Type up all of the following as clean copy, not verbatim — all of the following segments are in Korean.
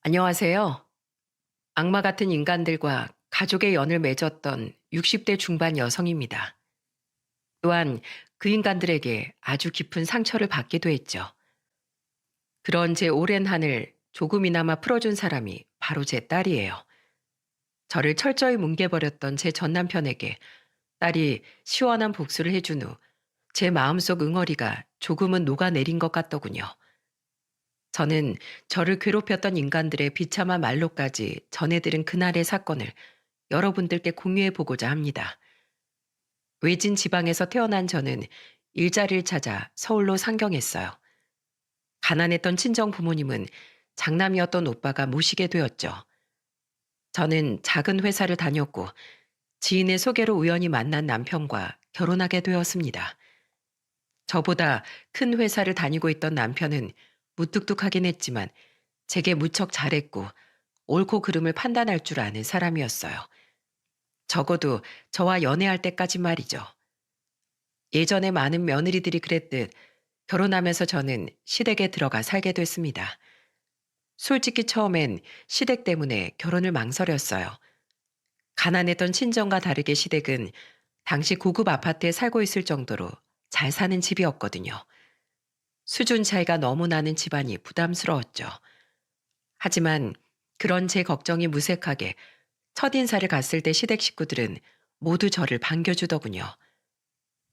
안녕하세요. 악마 같은 인간들과 가족의 연을 맺었던 60대 중반 여성입니다. 또한 그 인간들에게 아주 깊은 상처를 받기도 했죠. 그런 제 오랜 한을 조금이나마 풀어준 사람이 바로 제 딸이에요. 저를 철저히 뭉개버렸던 제 전 남편에게 딸이 시원한 복수를 해준 후 제 마음속 응어리가 조금은 녹아내린 것 같더군요. 저는 저를 괴롭혔던 인간들의 비참한 말로까지 전해들은 그날의 사건을 여러분들께 공유해 보고자 합니다. 외진 지방에서 태어난 저는 일자리를 찾아 서울로 상경했어요. 가난했던 친정 부모님은 장남이었던 오빠가 모시게 되었죠. 저는 작은 회사를 다녔고 지인의 소개로 우연히 만난 남편과 결혼하게 되었습니다. 저보다 큰 회사를 다니고 있던 남편은 무뚝뚝하긴 했지만 제게 무척 잘했고 옳고 그름을 판단할 줄 아는 사람이었어요. 적어도 저와 연애할 때까지 말이죠. 예전에 많은 며느리들이 그랬듯 결혼하면서 저는 시댁에 들어가 살게 됐습니다. 솔직히 처음엔 시댁 때문에 결혼을 망설였어요. 가난했던 친정과 다르게 시댁은 당시 고급 아파트에 살고 있을 정도로 잘 사는 집이었거든요. 수준 차이가 너무 나는 집안이 부담스러웠죠. 하지만 그런 제 걱정이 무색하게 첫인사를 갔을 때 시댁 식구들은 모두 저를 반겨주더군요.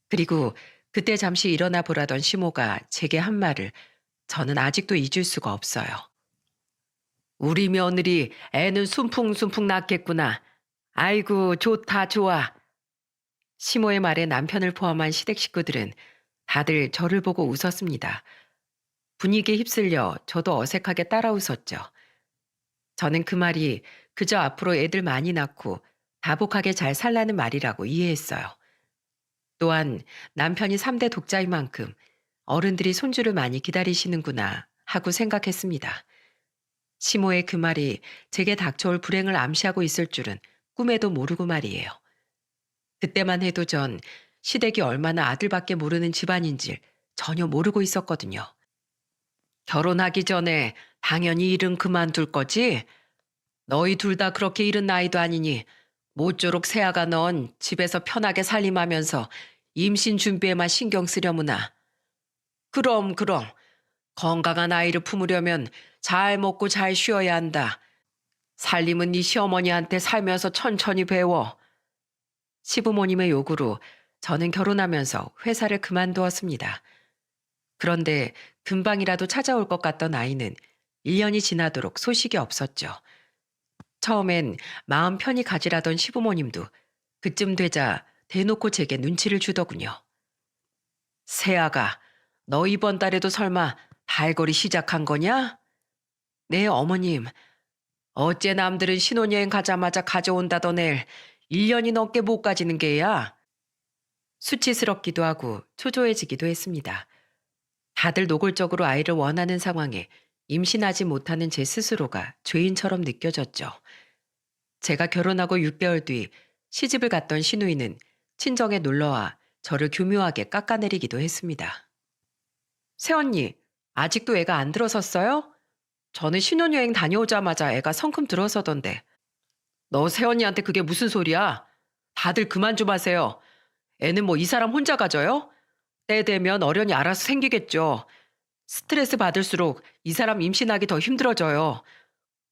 그리고 그때 잠시 일어나 보라던 시모가 제게 한 말을 저는 아직도 잊을 수가 없어요. 우리 며느리 애는 순풍순풍 낳겠구나. 아이고 좋다 좋아. 시모의 말에 남편을 포함한 시댁 식구들은 다들 저를 보고 웃었습니다. 분위기에 휩쓸려 저도 어색하게 따라 웃었죠. 저는 그 말이 그저 앞으로 애들 많이 낳고 다복하게 잘 살라는 말이라고 이해했어요. 또한 남편이 3대 독자인 만큼 어른들이 손주를 많이 기다리시는구나 하고 생각했습니다. 시모의 그 말이 제게 닥쳐올 불행을 암시하고 있을 줄은 꿈에도 모르고 말이에요. 그때만 해도 전 시댁이 얼마나 아들밖에 모르는 집안인지 전혀 모르고 있었거든요. 결혼하기 전에 당연히 일은 그만둘 거지? 너희 둘 다 그렇게 이른 나이도 아니니 모쪼록 새아가 넌 집에서 편하게 살림하면서 임신 준비에만 신경 쓰려무나. 그럼. 건강한 아이를 품으려면 잘 먹고 잘 쉬어야 한다. 살림은 네 시어머니한테 살면서 천천히 배워. 시부모님의 요구로 저는 결혼하면서 회사를 그만두었습니다. 그런데 금방이라도 찾아올 것 같던 아이는 1년이 지나도록 소식이 없었죠. 처음엔 마음 편히 가지라던 시부모님도 그쯤 되자 대놓고 제게 눈치를 주더군요. 새아가, 너 이번 달에도 설마 달거리 시작한 거냐? 네, 어머님. 어째 남들은 신혼여행 가자마자 가져온다던 애 1년이 넘게 못 가지는 게야? 수치스럽기도 하고 초조해지기도 했습니다. 다들 노골적으로 아이를 원하는 상황에 임신하지 못하는 제 스스로가 죄인처럼 느껴졌죠. 제가 결혼하고 6개월 뒤 시집을 갔던 시누이는 친정에 놀러와 저를 교묘하게 깎아내리기도 했습니다. 새언니, 아직도 애가 안 들어섰어요? 저는 신혼여행 다녀오자마자 애가 성큼 들어서던데. 너 새언니한테 그게 무슨 소리야? 다들 그만 좀 하세요. 애는 뭐 이 사람 혼자 가져요? 때 되면 어련히 알아서 생기겠죠. 스트레스 받을수록 이 사람 임신하기 더 힘들어져요.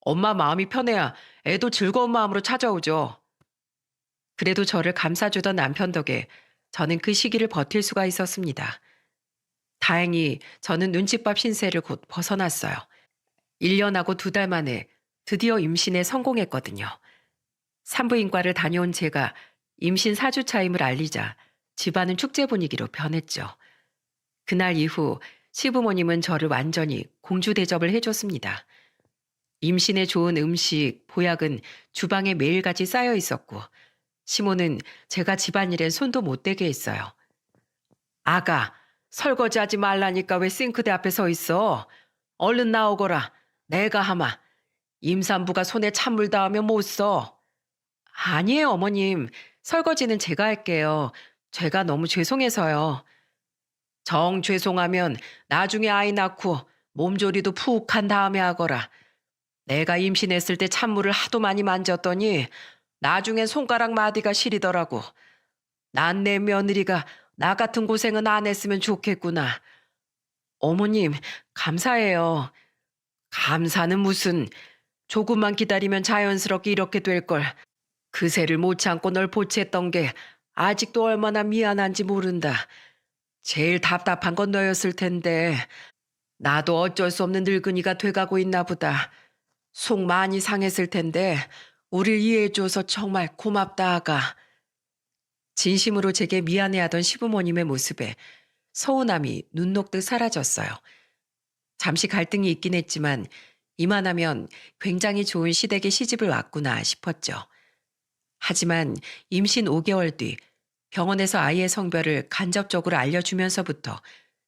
엄마 마음이 편해야 애도 즐거운 마음으로 찾아오죠. 그래도 저를 감싸주던 남편 덕에 저는 그 시기를 버틸 수가 있었습니다. 다행히 저는 눈칫밥 신세를 곧 벗어났어요. 1년하고 2달 만에 드디어 임신에 성공했거든요. 산부인과를 다녀온 제가 임신 4주 차임을 알리자 집안은 축제 분위기로 변했죠. 그날 이후 시부모님은 저를 완전히 공주 대접을 해줬습니다. 임신에 좋은 음식, 보약은 주방에 매일같이 쌓여 있었고 시모는 제가 집안일엔 손도 못 대게 했어요. 아가, 설거지하지 말라니까 왜 싱크대 앞에 서 있어? 얼른 나오거라. 내가 하마. 임산부가 손에 찬물 닿으면 못 써. 아니에요, 어머님. 설거지는 제가 할게요. 제가 너무 죄송해서요. 정 죄송하면 나중에 아이 낳고 몸조리도 푹 한 다음에 하거라. 내가 임신했을 때 찬물을 하도 많이 만졌더니 나중엔 손가락 마디가 시리더라고. 난 내 며느리가 나 같은 고생은 안 했으면 좋겠구나. 어머님, 감사해요. 감사는 무슨. 조금만 기다리면 자연스럽게 이렇게 될 걸. 그새를 못 참고 널 보챘던 게 아직도 얼마나 미안한지 모른다. 제일 답답한 건 너였을 텐데 나도 어쩔 수 없는 늙은이가 돼가고 있나 보다. 속 많이 상했을 텐데 우릴 이해해줘서 정말 고맙다 아가. 진심으로 제게 미안해하던 시부모님의 모습에 서운함이 눈 녹듯 사라졌어요. 잠시 갈등이 있긴 했지만 이만하면 굉장히 좋은 시댁에 시집을 왔구나 싶었죠. 하지만 임신 5개월 뒤 병원에서 아이의 성별을 간접적으로 알려주면서부터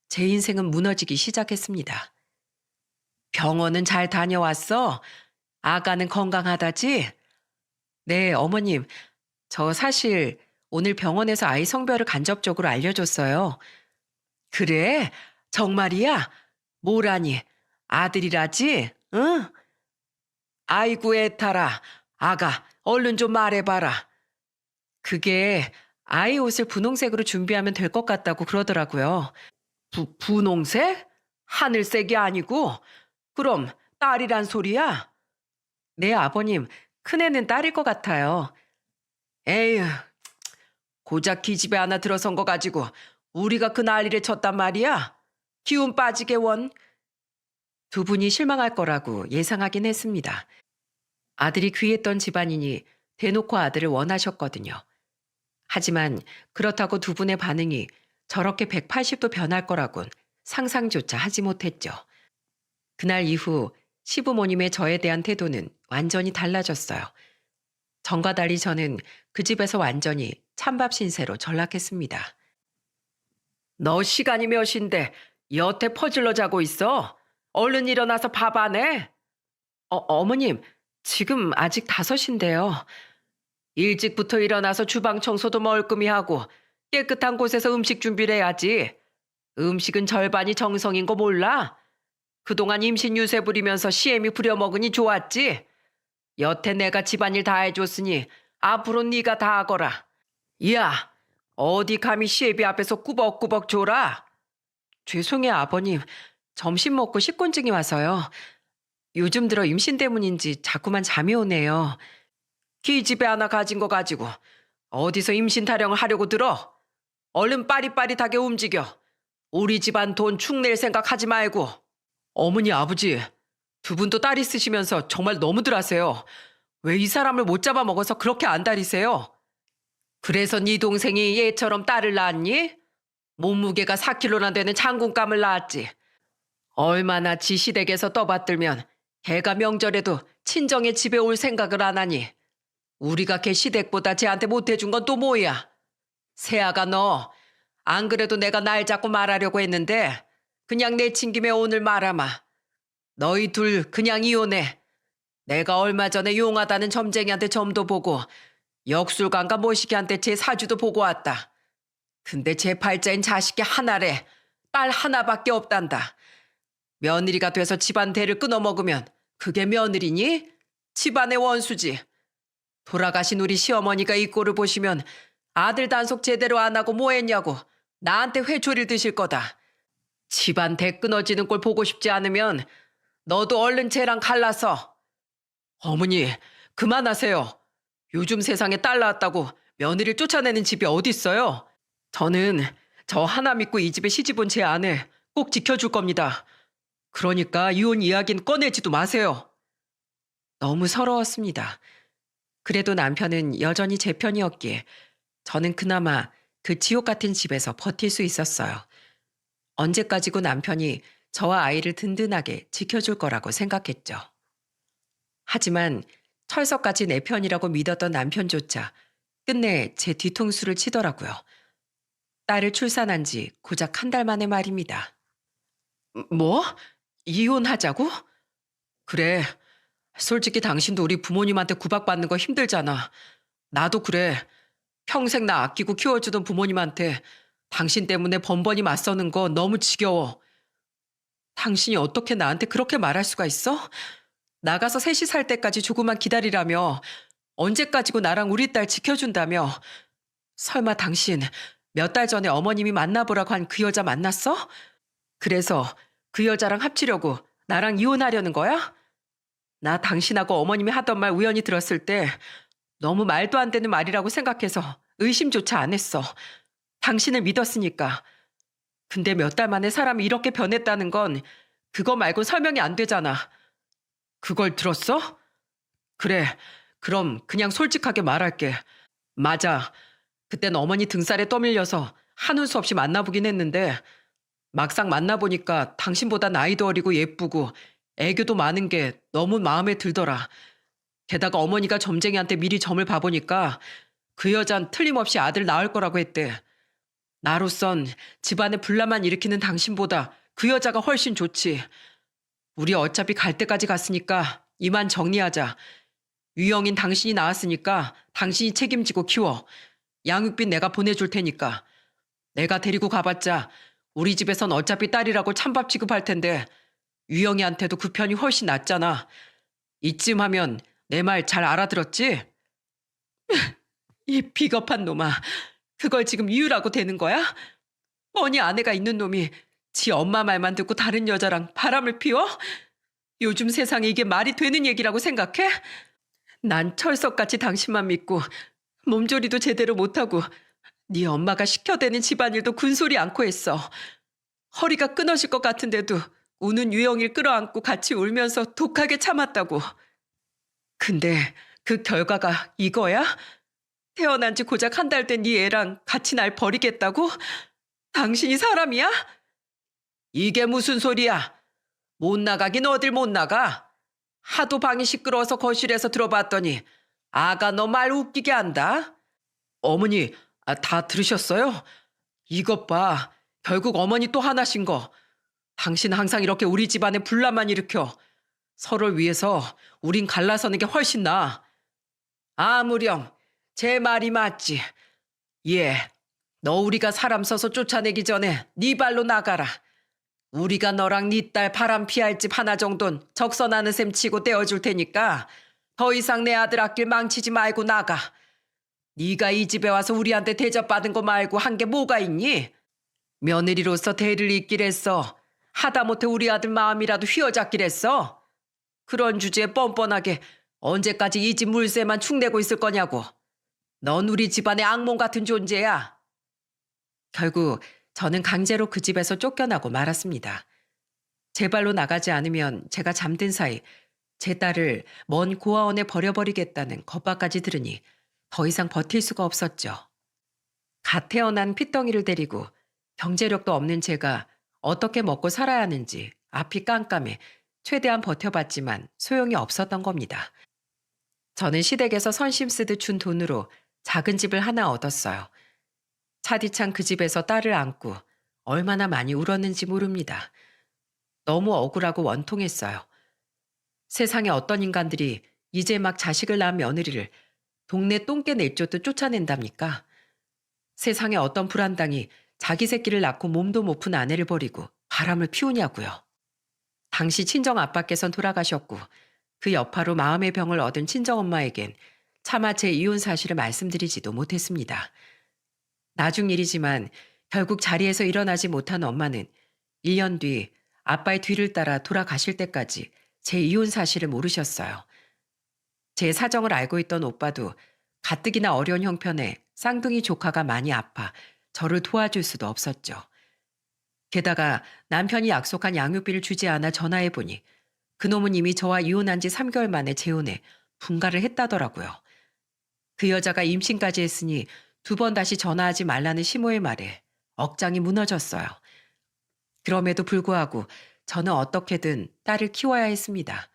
제 인생은 무너지기 시작했습니다. 병원은 잘 다녀왔어? 아가는 건강하다지? 네, 어머님. 저 사실 오늘 병원에서 아이 성별을 간접적으로 알려줬어요. 그래? 정말이야? 뭐라니? 아들이라지? 응? 아이고 애타라. 아가, 얼른 좀 말해봐라. 그게 아이 옷을 분홍색으로 준비하면 될 것 같다고 그러더라고요. 분홍색? 하늘색이 아니고? 그럼 딸이란 소리야? 네, 아버님. 큰애는 딸일 것 같아요. 에휴, 고작 기집애 하나 들어선 거 가지고 우리가 그 난리를 쳤단 말이야? 기운 빠지게 원. 두 분이 실망할 거라고 예상하긴 했습니다. 아들이 귀했던 집안이니 대놓고 아들을 원하셨거든요. 하지만 그렇다고 두 분의 반응이 저렇게 180도 변할 거라곤 상상조차 하지 못했죠. 그날 이후 시부모님의 저에 대한 태도는 완전히 달라졌어요. 전과 달리 저는 그 집에서 완전히 찬밥 신세로 전락했습니다. 너 시간이 몇인데 여태 퍼질러 자고 있어? 얼른 일어나서 밥 안 해? 어머님, 지금 아직 5시인데요. 일찍부터 일어나서 주방 청소도 멀끔히 하고 깨끗한 곳에서 음식 준비를 해야지. 음식은 절반이 정성인 거 몰라? 그동안 임신 유세 부리면서 시애미 부려먹으니 좋았지? 여태 내가 집안일 다 해줬으니 앞으로 네가 다 하거라. 야, 어디 감히 시애비 앞에서 꾸벅꾸벅 졸아? 죄송해요, 아버님. 점심 먹고 식곤증이 와서요. 요즘 들어 임신 때문인지 자꾸만 잠이 오네요. 기집애 하나 가진 거 가지고 어디서 임신 타령을 하려고 들어? 얼른 빠릿빠릿하게 움직여. 우리 집안 돈 축낼 생각 하지 말고. 어머니, 아버지, 두 분도 딸 있으시면서 정말 너무들 하세요. 왜 이 사람을 못 잡아먹어서 그렇게 안달이세요? 그래서 네 동생이 얘처럼 딸을 낳았니? 몸무게가 4kg나 되는 장군감을 낳았지. 얼마나 지 시댁에서 떠받들면 걔가 명절에도 친정의 집에 올 생각을 안 하니. 우리가 걔 시댁보다 쟤한테 못해준 건 또 뭐야? 세아가 너, 안 그래도 내가 날 잡고 말하려고 했는데 그냥 내친 김에 오늘 말아마. 너희 둘 그냥 이혼해. 내가 얼마 전에 용하다는 점쟁이한테 점도 보고 역술관과 모시기한테 제 사주도 보고 왔다. 근데 제 팔자인 자식이 하나래. 딸 하나밖에 없단다. 며느리가 돼서 집안 대를 끊어먹으면 그게 며느리니? 집안의 원수지. 돌아가신 우리 시어머니가 이 꼴을 보시면 아들 단속 제대로 안 하고 뭐 했냐고 나한테 회초리를 드실 거다. 집안 대 끊어지는 꼴 보고 싶지 않으면 너도 얼른 쟤랑 갈라서. 어머니, 그만하세요. 요즘 세상에 딸 낳았다고 며느리를 쫓아내는 집이 어딨어요? 저는 저 하나 믿고 이 집에 시집 온 제 아내 꼭 지켜줄 겁니다. 그러니까 이혼 이야기는 꺼내지도 마세요. 너무 서러웠습니다. 그래도 남편은 여전히 제 편이었기에 저는 그나마 그 지옥 같은 집에서 버틸 수 있었어요. 언제까지고 남편이 저와 아이를 든든하게 지켜줄 거라고 생각했죠. 하지만 철석같이 내 편이라고 믿었던 남편조차 끝내 제 뒤통수를 치더라고요. 딸을 출산한 지 고작 1달 만에 말입니다. 뭐? 이혼하자고? 그래. 솔직히 당신도 우리 부모님한테 구박받는 거 힘들잖아. 나도 그래. 평생 나 아끼고 키워주던 부모님한테 당신 때문에 번번이 맞서는 거 너무 지겨워. 당신이 어떻게 나한테 그렇게 말할 수가 있어? 나가서 셋이 살 때까지 조금만 기다리라며, 언제까지고 나랑 우리 딸 지켜준다며. 설마 당신 몇 달 전에 어머님이 만나보라고 한 그 여자 만났어? 그래서 그 여자랑 합치려고 나랑 이혼하려는 거야? 나 당신하고 어머님이 하던 말 우연히 들었을 때 너무 말도 안 되는 말이라고 생각해서 의심조차 안 했어. 당신을 믿었으니까. 근데 몇 달 만에 사람이 이렇게 변했다는 건 그거 말고 설명이 안 되잖아. 그걸 들었어? 그래. 그럼 그냥 솔직하게 말할게. 맞아. 그땐 어머니 등살에 떠밀려서 한운 수 없이 만나보긴 했는데 막상 만나보니까 당신보다 나이도 어리고 예쁘고 애교도 많은 게 너무 마음에 들더라. 게다가 어머니가 점쟁이한테 미리 점을 봐보니까 그 여잔 틀림없이 아들 낳을 거라고 했대. 나로선 집안에 분란만 일으키는 당신보다 그 여자가 훨씬 좋지. 우리 어차피 갈 때까지 갔으니까 이만 정리하자. 유영인 당신이 낳았으니까 당신이 책임지고 키워. 양육비 내가 보내줄 테니까. 내가 데리고 가봤자 우리 집에선 어차피 딸이라고 찬밥 취급할 텐데 유영이한테도 그 편이 훨씬 낫잖아. 이쯤 하면 내 말 잘 알아들었지? 이 비겁한 놈아. 그걸 지금 이유라고 되는 거야? 뻔히 아내가 있는 놈이 지 엄마 말만 듣고 다른 여자랑 바람을 피워? 요즘 세상에 이게 말이 되는 얘기라고 생각해? 난 철석같이 당신만 믿고 몸조리도 제대로 못하고 네 엄마가 시켜대는 집안일도 군소리 않고 했어. 허리가 끊어질 것 같은데도 우는 유영일 끌어안고 같이 울면서 독하게 참았다고. 근데 그 결과가 이거야? 태어난 지 고작 한 달 된 네 애랑 같이 날 버리겠다고? 당신이 사람이야? 이게 무슨 소리야? 못 나가긴 어딜 못 나가? 하도 방이 시끄러워서 거실에서 들어봤더니 아가 너 말 웃기게 한다. 어머니, 다 들으셨어요? 이것 봐. 결국 어머니 또 화나신 거. 당신 항상 이렇게 우리 집안에 분란만 일으켜. 서로를 위해서 우린 갈라서는 게 훨씬 나아. 아무렴, 제 말이 맞지. 예, 너 우리가 사람 써서 쫓아내기 전에 네 발로 나가라. 우리가 너랑 네 딸 바람 피할 집 하나 정도는 적선하는 셈 치고 떼어줄 테니까 더 이상 내 아들 앞길 망치지 말고 나가. 네가 이 집에 와서 우리한테 대접받은 거 말고 한 게 뭐가 있니? 며느리로서 대를 잇길 했어. 하다못해 우리 아들 마음이라도 휘어잡길 했어. 그런 주제에 뻔뻔하게 언제까지 이 집 물세만 축내고 있을 거냐고. 넌 우리 집안의 악몽 같은 존재야. 결국 저는 강제로 그 집에서 쫓겨나고 말았습니다. 제 발로 나가지 않으면 제가 잠든 사이 제 딸을 먼 고아원에 버려버리겠다는 겁박까지 들으니 더 이상 버틸 수가 없었죠. 갓 태어난 핏덩이를 데리고 경제력도 없는 제가 어떻게 먹고 살아야 하는지 앞이 깜깜해 최대한 버텨봤지만 소용이 없었던 겁니다. 저는 시댁에서 선심 쓰듯 준 돈으로 작은 집을 하나 얻었어요. 차디찬 그 집에서 딸을 안고 얼마나 많이 울었는지 모릅니다. 너무 억울하고 원통했어요. 세상에 어떤 인간들이 이제 막 자식을 낳은 며느리를 동네 똥개 내쫓듯 쫓아낸답니까? 세상에 어떤 불안당이 자기 새끼를 낳고 몸도 못 푼 아내를 버리고 바람을 피우냐고요. 당시 친정아빠께선 돌아가셨고 그 여파로 마음의 병을 얻은 친정엄마에겐 차마 제 이혼 사실을 말씀드리지도 못했습니다. 나중 일이지만 결국 자리에서 일어나지 못한 엄마는 1년 뒤 아빠의 뒤를 따라 돌아가실 때까지 제 이혼 사실을 모르셨어요. 제 사정을 알고 있던 오빠도 가뜩이나 어려운 형편에 쌍둥이 조카가 많이 아파 저를 도와줄 수도 없었죠. 게다가 남편이 약속한 양육비를 주지 않아 전화해보니 그놈은 이미 저와 이혼한 지 3개월 만에 재혼해 분가를 했다더라고요. 그 여자가 임신까지 했으니 2번 다시 전화하지 말라는 시모의 말에 억장이 무너졌어요. 그럼에도 불구하고 저는 어떻게든 딸을 키워야 했습니다.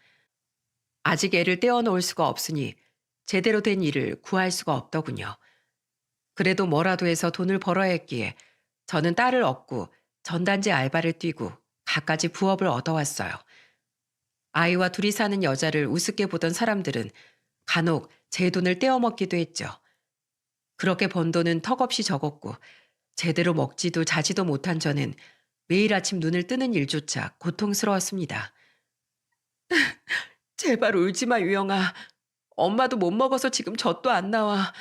아직 애를 떼어놓을 수가 없으니 제대로 된 일을 구할 수가 없더군요. 그래도 뭐라도 해서 돈을 벌어야 했기에 저는 딸을 얻고 전단지 알바를 뛰고 갖가지 부업을 얻어왔어요. 아이와 둘이 사는 여자를 우습게 보던 사람들은 간혹 제 돈을 떼어먹기도 했죠. 그렇게 번 돈은 턱없이 적었고 제대로 먹지도 자지도 못한 저는 매일 아침 눈을 뜨는 일조차 고통스러웠습니다. 제발 울지 마, 유영아. 엄마도 못 먹어서 지금 젖도 안 나와.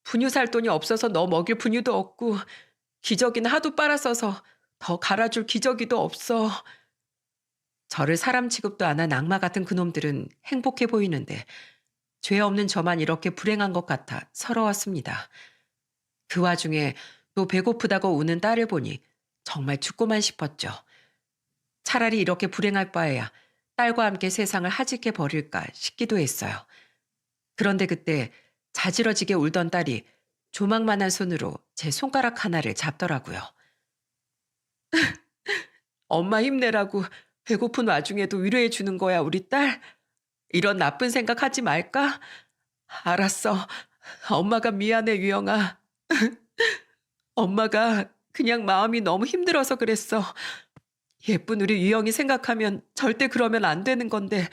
분유 살 돈이 없어서 너 먹일 분유도 없고 기저귀는 하도 빨아써서 더 갈아줄 기저귀도 없어. 저를 사람 취급도 안 한 악마 같은 그놈들은 행복해 보이는데 죄 없는 저만 이렇게 불행한 것 같아 서러웠습니다. 그 와중에 또 배고프다고 우는 딸을 보니 정말 죽고만 싶었죠. 차라리 이렇게 불행할 바에야 딸과 함께 세상을 하직해 버릴까 싶기도 했어요. 그런데 그때 자지러지게 울던 딸이 조망만한 손으로 제 손가락 하나를 잡더라고요. 엄마 힘내라고 배고픈 와중에도 위로해 주는 거야, 우리 딸. 이런 나쁜 생각 하지 말까? 알았어. 엄마가 미안해, 유영아. 엄마가 그냥 마음이 너무 힘들어서 그랬어. 예쁜 우리 유영이 생각하면 절대 그러면 안 되는 건데.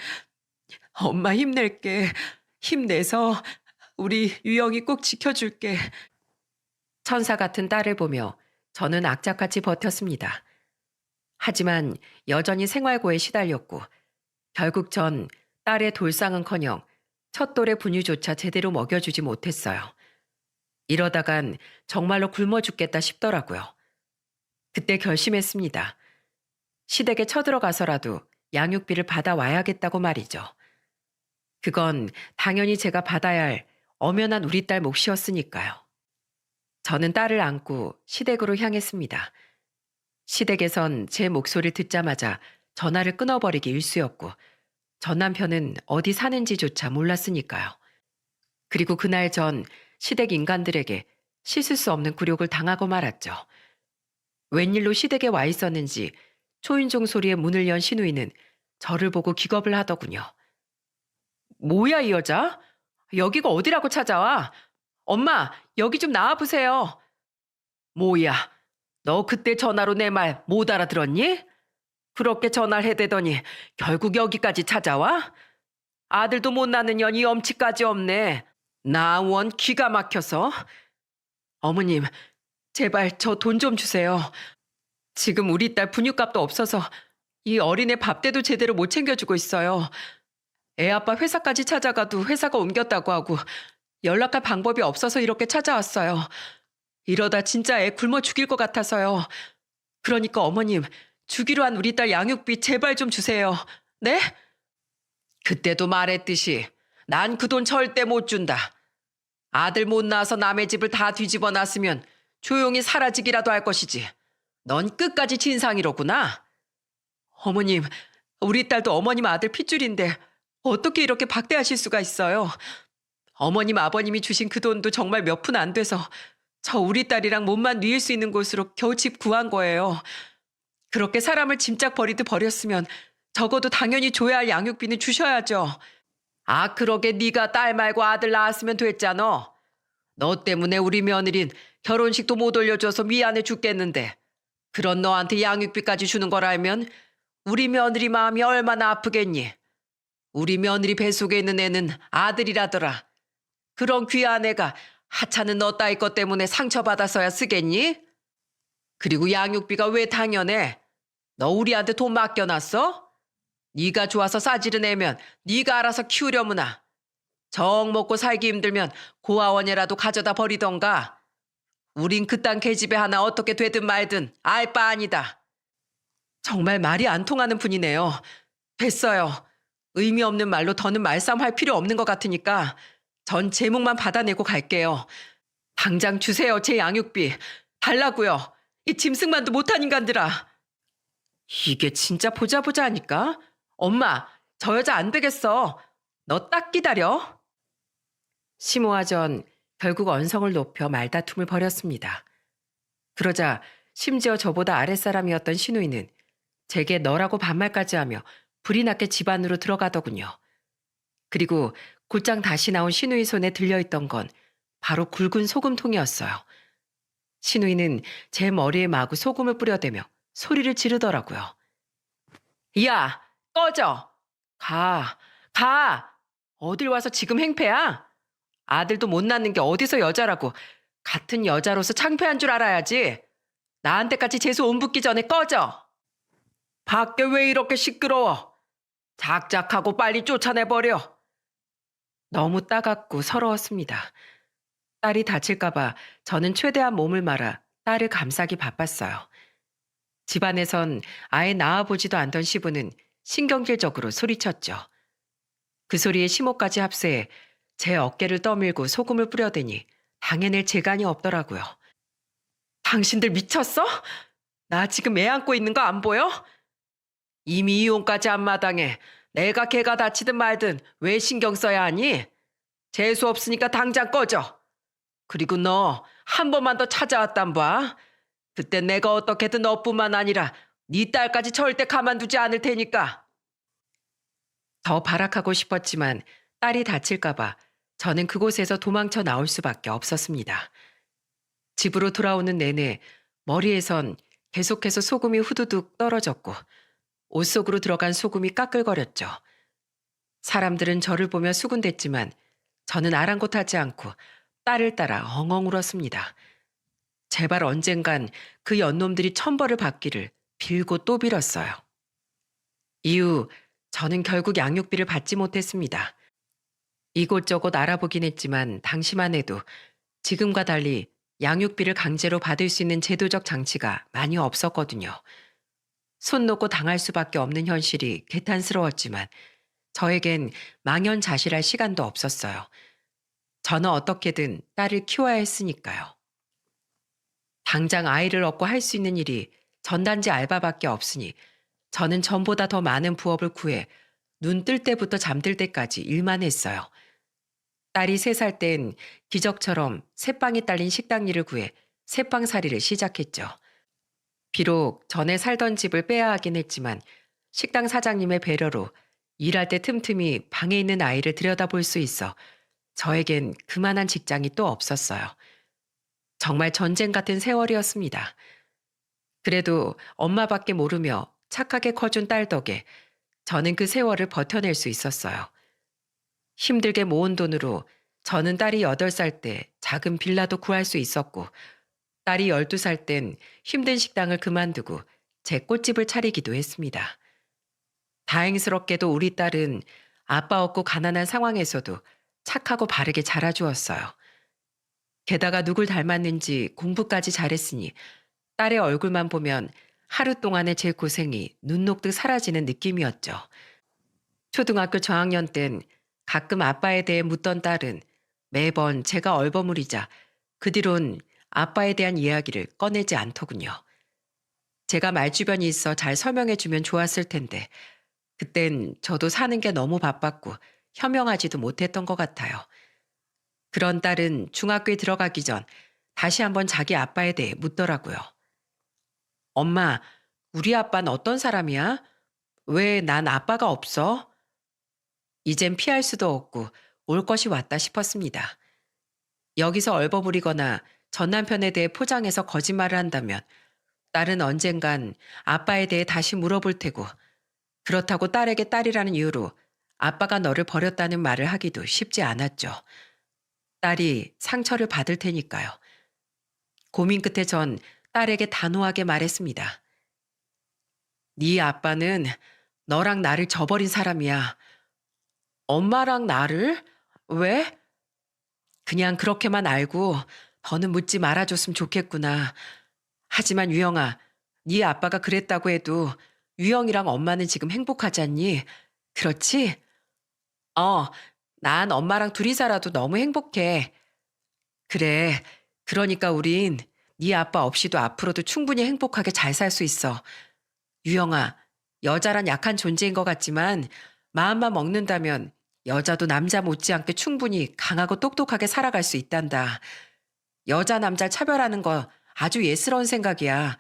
엄마 힘낼게. 힘내서 우리 유영이 꼭 지켜줄게. 천사 같은 딸을 보며 저는 악착같이 버텼습니다. 하지만 여전히 생활고에 시달렸고 결국 전 딸의 돌상은커녕 첫 돌의 분유조차 제대로 먹여주지 못했어요. 이러다간 정말로 굶어 죽겠다 싶더라고요. 그때 결심했습니다. 시댁에 쳐들어가서라도 양육비를 받아와야겠다고 말이죠. 그건 당연히 제가 받아야 할 엄연한 우리 딸 몫이었으니까요. 저는 딸을 안고 시댁으로 향했습니다. 시댁에선 제 목소리를 듣자마자 전화를 끊어버리기 일쑤였고 전 남편은 어디 사는지조차 몰랐으니까요. 그리고 그날 전 시댁 인간들에게 씻을 수 없는 굴욕을 당하고 말았죠. 웬일로 시댁에 와 있었는지 초인종 소리에 문을 연 시누이는 저를 보고 기겁을 하더군요. 뭐야 이 여자? 여기가 어디라고 찾아와? 엄마 여기 좀 나와보세요. 뭐야 너 그때 전화로 내 말 못 알아들었니? 그렇게 전화를 해대더니 결국 여기까지 찾아와? 아들도 못 낳는 년이 엄치까지 없네. 나 원 기가 막혀서. 어머님 제발 저 돈 좀 주세요. 지금 우리 딸 분유값도 없어서 이 어린애 밥대도 제대로 못 챙겨주고 있어요. 애 아빠 회사까지 찾아가도 회사가 옮겼다고 하고 연락할 방법이 없어서 이렇게 찾아왔어요. 이러다 진짜 애 굶어 죽일 것 같아서요. 그러니까 어머님 주기로 한 우리 딸 양육비 제발 좀 주세요. 네? 그때도 말했듯이 난 그 돈 절대 못 준다. 아들 못 낳아서 남의 집을 다 뒤집어 놨으면 조용히 사라지기라도 할 것이지. 넌 끝까지 진상이로구나. 어머님, 우리 딸도 어머님 아들 핏줄인데 어떻게 이렇게 박대하실 수가 있어요. 어머님 아버님이 주신 그 돈도 정말 몇 푼 안 돼서 저 우리 딸이랑 몸만 누일 수 있는 곳으로 겨우 집 구한 거예요. 그렇게 사람을 짐짝 버리듯 버렸으면 적어도 당연히 줘야 할 양육비는 주셔야죠. 아 그러게 네가 딸 말고 아들 낳았으면 됐잖아. 너 때문에 우리 며느린 결혼식도 못 올려줘서 미안해 죽겠는데 그런 너한테 양육비까지 주는 걸 알면 우리 며느리 마음이 얼마나 아프겠니. 우리 며느리 뱃속에 있는 애는 아들이라더라. 그런 귀한 애가 하찮은 너 따위 것 때문에 상처받아서야 쓰겠니? 그리고 양육비가 왜 당연해? 너 우리한테 돈 맡겨놨어? 네가 좋아서 싸지른 애면 네가 알아서 키우려무나. 정 먹고 살기 힘들면 고아원이라도 가져다 버리던가. 우린 그딴 계집애 하나 어떻게 되든 말든 알 바 아니다. 정말 말이 안 통하는 분이네요. 됐어요. 의미 없는 말로 더는 말싸움할 필요 없는 것 같으니까 전 제목만 받아내고 갈게요. 당장 주세요, 제 양육비. 달라고요. 이 짐승만도 못한 인간들아. 이게 진짜 보자 하니까? 엄마, 저 여자 안 되겠어. 너 딱 기다려. 심호와 전 결국 언성을 높여 말다툼을 벌였습니다. 그러자 심지어 저보다 아랫사람이었던 시누이는 제게 너라고 반말까지 하며 불이 났게 집 안으로 들어가더군요. 그리고 곧장 다시 나온 시누이 손에 들려있던 건 바로 굵은 소금통이었어요. 시누이는 제 머리에 마구 소금을 뿌려대며 소리를 지르더라고요. 야, 꺼져! 가! 어딜 와서 지금 행패야? 아들도 못 낳는 게 어디서 여자라고. 같은 여자로서 창피한 줄 알아야지. 나한테까지 재수 온 붙기 전에 꺼져! 밖에 왜 이렇게 시끄러워? 작작하고 빨리 쫓아내버려. 너무 따갑고 서러웠습니다. 딸이 다칠까봐 저는 최대한 몸을 말아 딸을 감싸기 바빴어요. 집안에선 아예 나와보지도 않던 시부는 신경질적으로 소리쳤죠. 그 소리에 심호까지 합세해 제 어깨를 떠밀고 소금을 뿌려대니 당해낼 재간이 없더라고요. 당신들 미쳤어? 나 지금 애 안고 있는 거 안 보여? 이미 이혼까지 한 마당에 내가 걔가 다치든 말든 왜 신경 써야 하니? 재수 없으니까 당장 꺼져. 그리고 너 한 번만 더 찾아왔단 봐. 그때 내가 어떻게든 너뿐만 아니라 네 딸까지 절대 가만두지 않을 테니까. 더 발악하고 싶었지만 딸이 다칠까봐 저는 그곳에서 도망쳐 나올 수밖에 없었습니다. 집으로 돌아오는 내내 머리에선 계속해서 소금이 후두둑 떨어졌고 옷 속으로 들어간 소금이 까끌거렸죠. 사람들은 저를 보며 수군댔지만 저는 아랑곳하지 않고 딸을 따라 엉엉 울었습니다. 제발 언젠간 그 연놈들이 천벌을 받기를 빌고 또 빌었어요. 이후 저는 결국 양육비를 받지 못했습니다. 이곳저곳 알아보긴 했지만 당시만 해도 지금과 달리 양육비를 강제로 받을 수 있는 제도적 장치가 많이 없었거든요. 손 놓고 당할 수밖에 없는 현실이 개탄스러웠지만 저에겐 망연자실할 시간도 없었어요. 저는 어떻게든 딸을 키워야 했으니까요. 당장 아이를 얻고 할 수 있는 일이 전단지 알바밖에 없으니 저는 전보다 더 많은 부업을 구해 눈 뜰 때부터 잠들 때까지 일만 했어요. 딸이 3살 땐 기적처럼 새빵이 딸린 식당 일을 구해 새빵살이를 시작했죠. 비록 전에 살던 집을 빼야 하긴 했지만 식당 사장님의 배려로 일할 때 틈틈이 방에 있는 아이를 들여다볼 수 있어 저에겐 그만한 직장이 또 없었어요. 정말 전쟁 같은 세월이었습니다. 그래도 엄마밖에 모르며 착하게 커준 딸 덕에 저는 그 세월을 버텨낼 수 있었어요. 힘들게 모은 돈으로 저는 딸이 8살 때 작은 빌라도 구할 수 있었고 딸이 12살 땐 힘든 식당을 그만두고 제 꽃집을 차리기도 했습니다. 다행스럽게도 우리 딸은 아빠 없고 가난한 상황에서도 착하고 바르게 자라주었어요. 게다가 누굴 닮았는지 공부까지 잘했으니 딸의 얼굴만 보면 하루 동안의 제 고생이 눈 녹듯 사라지는 느낌이었죠. 초등학교 저학년 땐 가끔 아빠에 대해 묻던 딸은 매번 제가 얼버무리자 그 뒤론 아빠에 대한 이야기를 꺼내지 않더군요. 제가 말주변이 있어 잘 설명해주면 좋았을 텐데 그땐 저도 사는 게 너무 바빴고 현명하지도 못했던 것 같아요. 그런 딸은 중학교에 들어가기 전 다시 한번 자기 아빠에 대해 묻더라고요. 엄마, 우리 아빠는 어떤 사람이야? 왜 난 아빠가 없어? 이젠 피할 수도 없고 올 것이 왔다 싶었습니다. 여기서 얼버무리거나 전 남편에 대해 포장해서 거짓말을 한다면 딸은 언젠간 아빠에 대해 다시 물어볼 테고 그렇다고 딸에게 딸이라는 이유로 아빠가 너를 버렸다는 말을 하기도 쉽지 않았죠. 딸이 상처를 받을 테니까요. 고민 끝에 전 딸에게 단호하게 말했습니다. 네 아빠는 너랑 나를 저버린 사람이야. 엄마랑 나를? 왜? 그냥 그렇게만 알고 더는 묻지 말아줬으면 좋겠구나. 하지만 유영아, 네 아빠가 그랬다고 해도 유영이랑 엄마는 지금 행복하지 않니? 그렇지? 어, 난 엄마랑 둘이 살아도 너무 행복해. 그래, 그러니까 우린 네 아빠 없이도 앞으로도 충분히 행복하게 잘 살 수 있어. 유영아, 여자란 약한 존재인 것 같지만 마음만 먹는다면 여자도 남자 못지않게 충분히 강하고 똑똑하게 살아갈 수 있단다. 여자 남자를 차별하는 거 아주 예스러운 생각이야.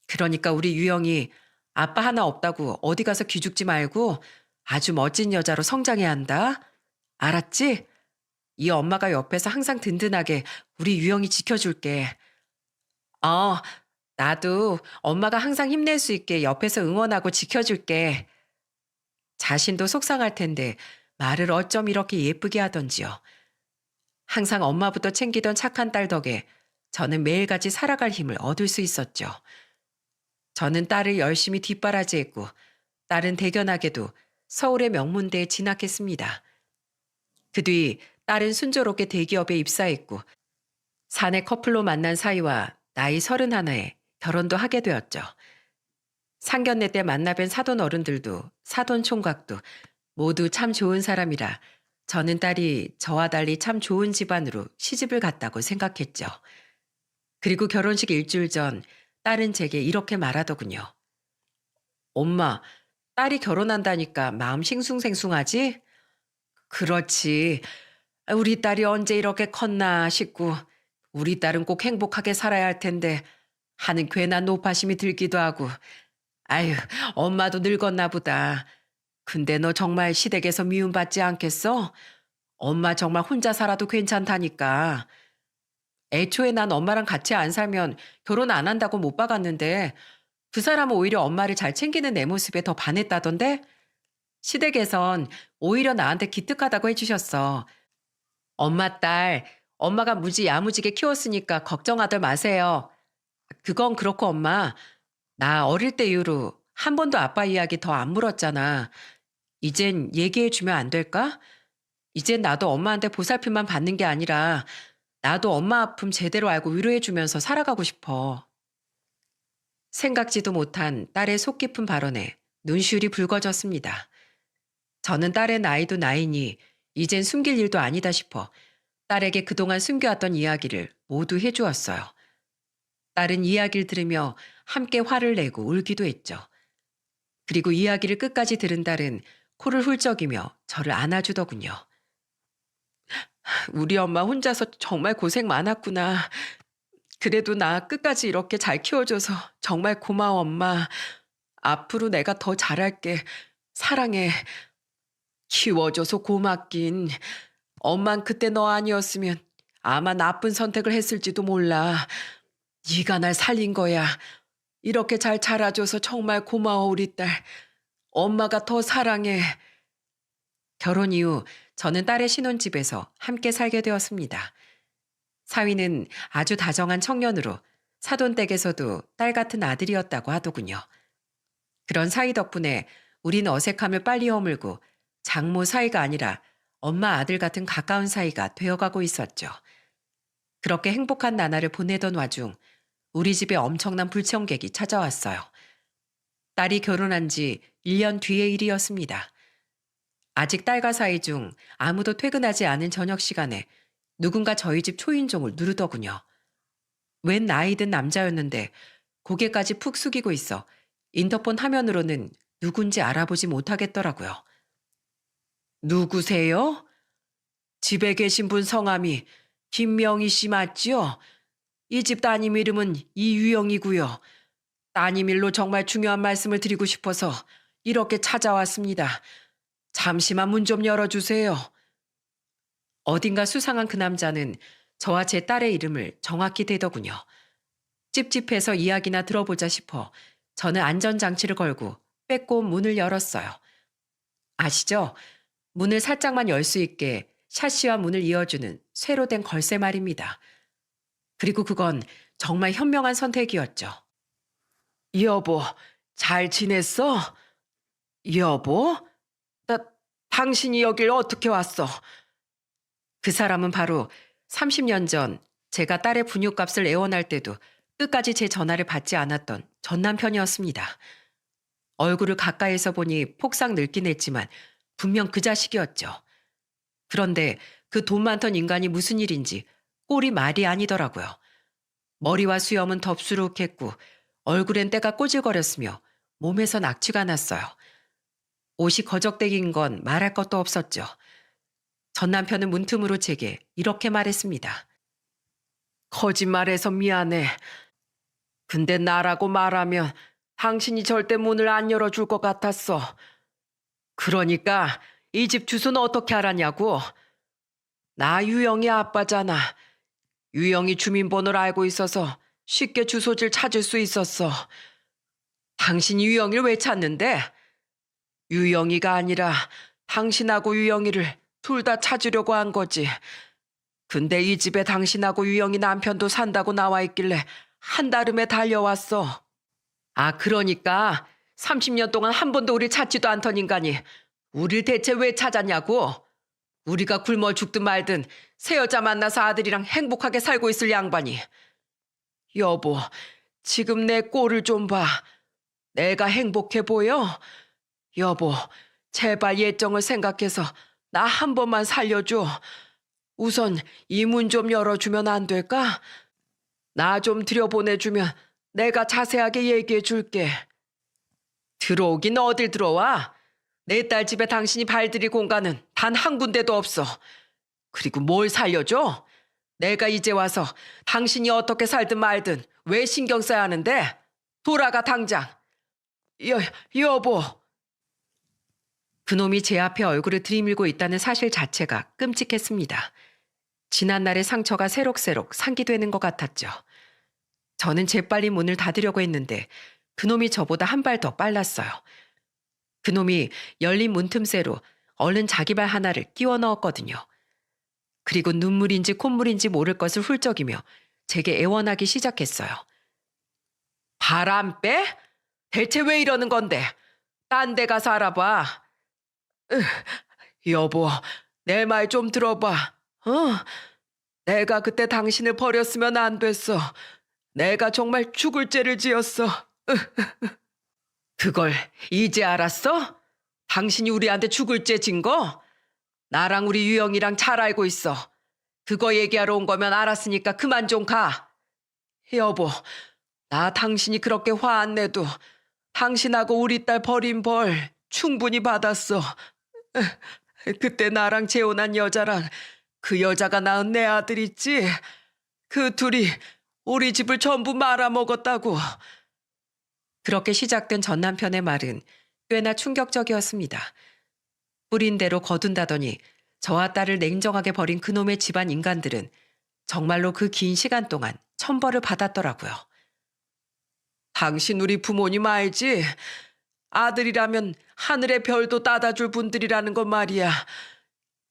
그러니까 우리 유영이 아빠 하나 없다고 어디 가서 기죽지 말고 아주 멋진 여자로 성장해야 한다. 알았지? 이 엄마가 옆에서 항상 든든하게 우리 유영이 지켜줄게. 어, 나도 엄마가 항상 힘낼 수 있게 옆에서 응원하고 지켜줄게. 자신도 속상할 텐데 말을 어쩜 이렇게 예쁘게 하던지요. 항상 엄마부터 챙기던 착한 딸 덕에 저는 매일같이 살아갈 힘을 얻을 수 있었죠. 저는 딸을 열심히 뒷바라지했고 딸은 대견하게도 서울의 명문대에 진학했습니다. 그 뒤 딸은 순조롭게 대기업에 입사했고 사내 커플로 만난 사이와 나이 31에 결혼도 하게 되었죠. 상견례 때 만나뵌 사돈 어른들도 사돈 총각도 모두 참 좋은 사람이라 저는 딸이 저와 달리 참 좋은 집안으로 시집을 갔다고 생각했죠. 그리고 결혼식 일주일 전 딸은 제게 이렇게 말하더군요. 엄마, 딸이 결혼한다니까 마음 싱숭생숭하지? 그렇지. 우리 딸이 언제 이렇게 컸나 싶고 우리 딸은 꼭 행복하게 살아야 할 텐데 하는 괜한 노파심이 들기도 하고 아유, 엄마도 늙었나 보다. 근데 너 정말 시댁에서 미움받지 않겠어? 엄마 정말 혼자 살아도 괜찮다니까. 애초에 난 엄마랑 같이 안 살면 결혼 안 한다고 못 박았는데 그 사람은 오히려 엄마를 잘 챙기는 내 모습에 더 반했다던데? 시댁에선 오히려 나한테 기특하다고 해주셨어. 엄마 딸, 엄마가 무지 야무지게 키웠으니까 걱정하들 마세요. 그건 그렇고 엄마, 나 어릴 때 이후로 한 번도 아빠 이야기 더 안 물었잖아. 이젠 얘기해 주면 안 될까? 이젠 나도 엄마한테 보살핌만 받는 게 아니라 나도 엄마 아픔 제대로 알고 위로해 주면서 살아가고 싶어. 생각지도 못한 딸의 속 깊은 발언에 눈시울이 붉어졌습니다. 저는 딸의 나이도 나이니 이젠 숨길 일도 아니다 싶어 딸에게 그동안 숨겨왔던 이야기를 모두 해주었어요. 딸은 이야기를 들으며 함께 화를 내고 울기도 했죠. 그리고 이야기를 끝까지 들은 딸은 코를 훌쩍이며 저를 안아주더군요. 우리 엄마 혼자서 정말 고생 많았구나. 그래도 나 끝까지 이렇게 잘 키워줘서 정말 고마워, 엄마. 앞으로 내가 더 잘할게. 사랑해. 키워줘서 고맙긴. 엄만 그때 너 아니었으면 아마 나쁜 선택을 했을지도 몰라. 네가 날 살린 거야. 이렇게 잘 자라줘서 정말 고마워, 우리 딸. 엄마가 더 사랑해. 결혼 이후 저는 딸의 신혼집에서 함께 살게 되었습니다. 사위는 아주 다정한 청년으로 사돈 댁에서도 딸 같은 아들이었다고 하더군요. 그런 사위 덕분에 우린 어색함을 빨리 허물고 장모 사이가 아니라 엄마 아들 같은 가까운 사이가 되어가고 있었죠. 그렇게 행복한 나날을 보내던 와중 우리 집에 엄청난 불청객이 찾아왔어요. 딸이 결혼한 지 1년 뒤의 일이었습니다. 아직 딸과 사이 중 아무도 퇴근하지 않은 저녁 시간에 누군가 저희 집 초인종을 누르더군요. 웬 나이 든 남자였는데 고개까지 푹 숙이고 있어 인터폰 화면으로는 누군지 알아보지 못하겠더라고요. 누구세요? 집에 계신 분 성함이 김명희 씨 맞지요? 이 집 따님 이름은 이유영이고요. 따님 일로 정말 중요한 말씀을 드리고 싶어서 이렇게 찾아왔습니다. 잠시만 문 좀 열어주세요. 어딘가 수상한 그 남자는 저와 제 딸의 이름을 정확히 대더군요. 찝찝해서 이야기나 들어보자 싶어 저는 안전장치를 걸고 빼꼼 문을 열었어요. 아시죠? 문을 살짝만 열 수 있게 샤시와 문을 이어주는 쇠로 된 걸쇠 말입니다. 그리고 그건 정말 현명한 선택이었죠. 여보, 잘 지냈어? 여보? 당신이 여길 어떻게 왔어? 그 사람은 바로 30년 전 제가 딸의 분유값을 애원할 때도 끝까지 제 전화를 받지 않았던 전 남편이었습니다. 얼굴을 가까이서 보니 폭삭 늙긴 했지만 분명 그 자식이었죠. 그런데 그 돈 많던 인간이 무슨 일인지 꼴이 말이 아니더라고요. 머리와 수염은 덥수룩했고 얼굴엔 때가 꼬질거렸으며 몸에선 악취가 났어요. 옷이 거적대기인 건 말할 것도 없었죠. 전 남편은 문틈으로 제게 이렇게 말했습니다. 거짓말해서 미안해. 근데 나라고 말하면 당신이 절대 문을 안 열어줄 것 같았어. 그러니까 이 집 주소는 어떻게 알았냐고. 나 유영이 아빠잖아. 유영이 주민번호를 알고 있어서 쉽게 주소지를 찾을 수 있었어. 당신이 유영이를 왜 찾는데? 유영이가 아니라 당신하고 유영이를 둘 다 찾으려고 한 거지. 근데 이 집에 당신하고 유영이 남편도 산다고 나와 있길래 한달음에 달려왔어. 아, 그러니까 30년 동안 한 번도 우리 찾지도 않던 인간이 우릴 대체 왜 찾았냐고? 우리가 굶어 죽든 말든 새 여자 만나서 아들이랑 행복하게 살고 있을 양반이. 여보, 지금 내 꼴을 좀 봐. 내가 행복해 보여? 여보, 제발 예정을 생각해서 나 한 번만 살려줘. 우선 이 문 좀 열어주면 안 될까? 나 좀 들여보내주면 내가 자세하게 얘기해 줄게. 들어오긴 어딜 들어와? 내 딸 집에 당신이 발들일 공간은 단 한 군데도 없어. 그리고 뭘 살려줘? 내가 이제 와서 당신이 어떻게 살든 말든 왜 신경 써야 하는데? 돌아가 당장. 여보. 그놈이 제 앞에 얼굴을 들이밀고 있다는 사실 자체가 끔찍했습니다. 지난날의 상처가 새록새록 상기되는 것 같았죠. 저는 재빨리 문을 닫으려고 했는데 그놈이 저보다 한 발 더 빨랐어요. 그놈이 열린 문틈새로 얼른 자기 발 하나를 끼워 넣었거든요. 그리고 눈물인지 콧물인지 모를 것을 훌쩍이며 제게 애원하기 시작했어요. 바람 빼? 대체 왜 이러는 건데? 딴 데 가서 알아봐. 여보, 내 말 좀 들어봐. 내가 그때 당신을 버렸으면 안 됐어. 내가 정말 죽을 죄를 지었어. 그걸 이제 알았어? 당신이 우리한테 죽을 죄 진 거? 나랑 우리 유영이랑 잘 알고 있어. 그거 얘기하러 온 거면 알았으니까 그만 좀 가. 여보, 나 당신이 그렇게 화 안 내도 당신하고 우리 딸 버린 벌 충분히 받았어. 그때 나랑 재혼한 여자랑 그 여자가 낳은 내 아들 있지? 그 둘이 우리 집을 전부 말아먹었다고. 그렇게 시작된 전 남편의 말은 꽤나 충격적이었습니다. 뿌린 대로 거둔다더니 저와 딸을 냉정하게 버린 그놈의 집안 인간들은 정말로 그 긴 시간 동안 천벌을 받았더라고요. 당신 우리 부모님 알지? 아들이라면 하늘의 별도 따다줄 분들이라는 건 말이야.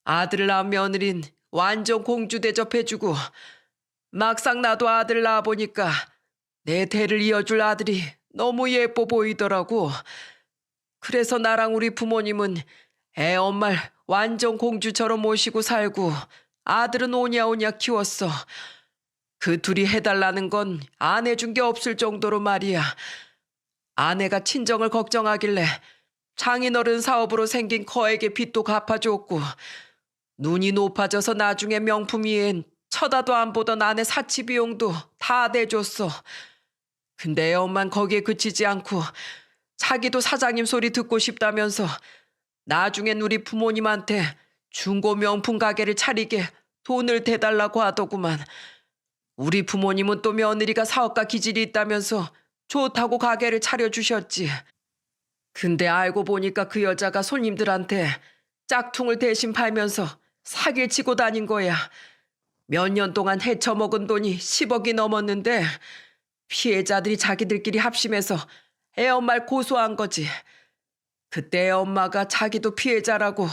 아들을 낳은 며느린 완전 공주 대접해주고 막상 나도 아들 낳아보니까 내 대를 이어줄 아들이 너무 예뻐 보이더라고. 그래서 나랑 우리 부모님은 애 엄마를 완전 공주처럼 모시고 살고 아들은 오냐오냐 키웠어. 그 둘이 해달라는 건 안 해준 게 없을 정도로 말이야. 아내가 친정을 걱정하길래 장인어른 사업으로 생긴 거액의 빚도 갚아줬고 눈이 높아져서 나중에 명품 위엔 쳐다도 안 보던 아내 사치 비용도 다 내줬어. 근데 애 엄만 거기에 그치지 않고 자기도 사장님 소리 듣고 싶다면서 나중엔 우리 부모님한테 중고 명품 가게를 차리게 돈을 대달라고 하더구만. 우리 부모님은 또 며느리가 사업가 기질이 있다면서 좋다고 가게를 차려주셨지. 근데 알고 보니까 그 여자가 손님들한테 짝퉁을 대신 팔면서 사기를 치고 다닌 거야. 몇 년 동안 헤쳐먹은 돈이 10억이 넘었는데 피해자들이 자기들끼리 합심해서 애 엄마를 고소한 거지. 그때 애 엄마가 자기도 피해자라고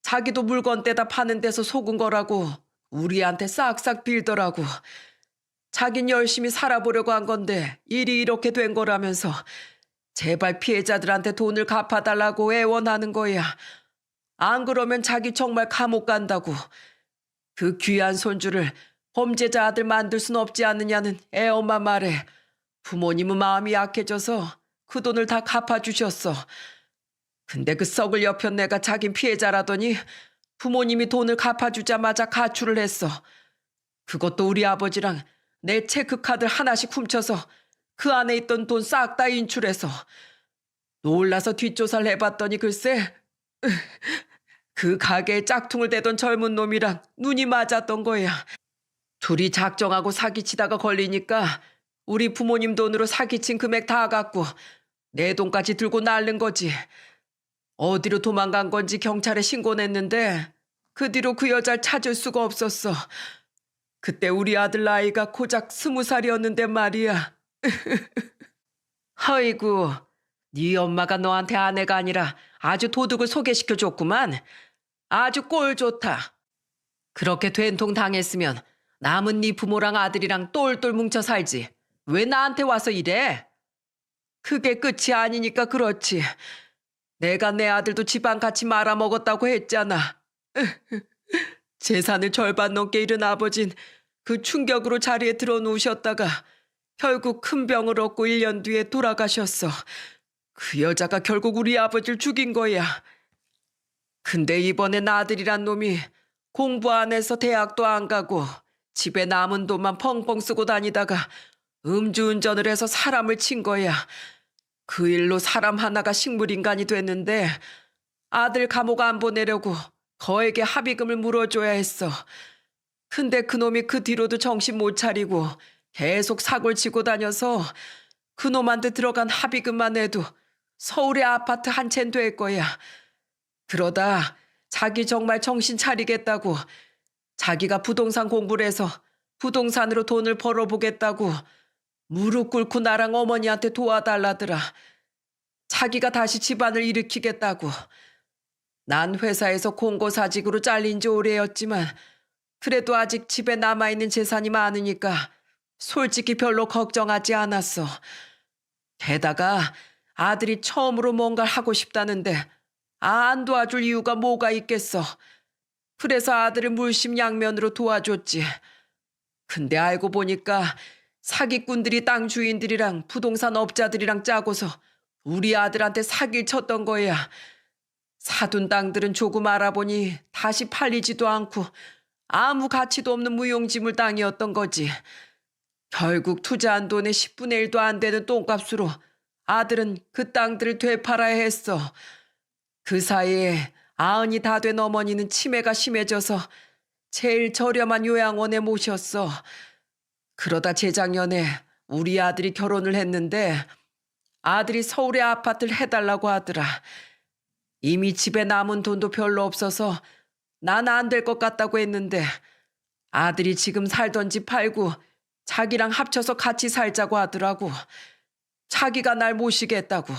자기도 물건 떼다 파는 데서 속은 거라고 우리한테 싹싹 빌더라고. 자긴 열심히 살아보려고 한 건데 일이 이렇게 된 거라면서 제발 피해자들한테 돈을 갚아달라고 애원하는 거야. 안 그러면 자기 정말 감옥 간다고. 그 귀한 손주를 범죄자 아들 만들 순 없지 않느냐는 애 엄마 말에 부모님은 마음이 약해져서 그 돈을 다 갚아주셨어. 근데 그 썩을 여편네가 자긴 피해자라더니 부모님이 돈을 갚아주자마자 가출을 했어. 그것도 우리 아버지랑 내 체크카드 하나씩 훔쳐서 그 안에 있던 돈 싹 다 인출해서. 놀라서 뒷조사를 해봤더니 글쎄 그 가게에 짝퉁을 대던 젊은 놈이랑 눈이 맞았던 거야. 둘이 작정하고 사기치다가 걸리니까 우리 부모님 돈으로 사기친 금액 다 갖고 내 돈까지 들고 날른 거지. 어디로 도망간 건지 경찰에 신고냈는데 그 뒤로 그 여자를 찾을 수가 없었어. 그때 우리 아들 나이가 고작 20살이었는데 말이야. 아이고, 네 엄마가 너한테 아내가 아니라 아주 도둑을 소개시켜줬구만. 아주 꼴 좋다. 그렇게 된통 당했으면 남은 네 부모랑 아들이랑 똘똘 뭉쳐 살지. 왜 나한테 와서 이래? 그게 끝이 아니니까 그렇지. 내가 내 아들도 집안 같이 말아먹었다고 했잖아. 재산을 절반 넘게 잃은 아버진 그 충격으로 자리에 들어 누우셨다가 결국 큰 병을 얻고 1년 뒤에 돌아가셨어. 그 여자가 결국 우리 아버지를 죽인 거야. 근데 이번엔 아들이란 놈이 공부 안 해서 대학도 안 가고 집에 남은 돈만 펑펑 쓰고 다니다가 음주운전을 해서 사람을 친 거야. 그 일로 사람 하나가 식물인간이 됐는데 아들 감옥 안 보내려고 거액의 합의금을 물어줘야 했어. 근데 그놈이 그 뒤로도 정신 못 차리고 계속 사고를 치고 다녀서 그놈한테 들어간 합의금만 해도 서울의 아파트 한 채는 될 거야. 그러다 자기 정말 정신 차리겠다고 자기가 부동산 공부를 해서 부동산으로 돈을 벌어보겠다고 무릎 꿇고 나랑 어머니한테 도와달라더라. 자기가 다시 집안을 일으키겠다고. 난 회사에서 공고사직으로 잘린 지 오래였지만 그래도 아직 집에 남아있는 재산이 많으니까 솔직히 별로 걱정하지 않았어. 게다가 아들이 처음으로 뭔가를 하고 싶다는데 안 도와줄 이유가 뭐가 있겠어. 그래서 아들을 물심양면으로 도와줬지. 근데 알고 보니까 사기꾼들이 땅 주인들이랑 부동산 업자들이랑 짜고서 우리 아들한테 사기를 쳤던 거야. 사둔 땅들은 조금 알아보니 다시 팔리지도 않고 아무 가치도 없는 무용지물 땅이었던 거지. 결국 투자한 돈의 10분의 1도 안 되는 똥값으로 아들은 그 땅들을 되팔아야 했어. 그 사이에 90이 다 된 어머니는 치매가 심해져서 제일 저렴한 요양원에 모셨어. 그러다 재작년에 우리 아들이 결혼을 했는데 아들이 서울에 아파트를 해달라고 하더라. 이미 집에 남은 돈도 별로 없어서 난 안 될 것 같다고 했는데 아들이 지금 살던 집 팔고 자기랑 합쳐서 같이 살자고 하더라고. 자기가 날 모시겠다고.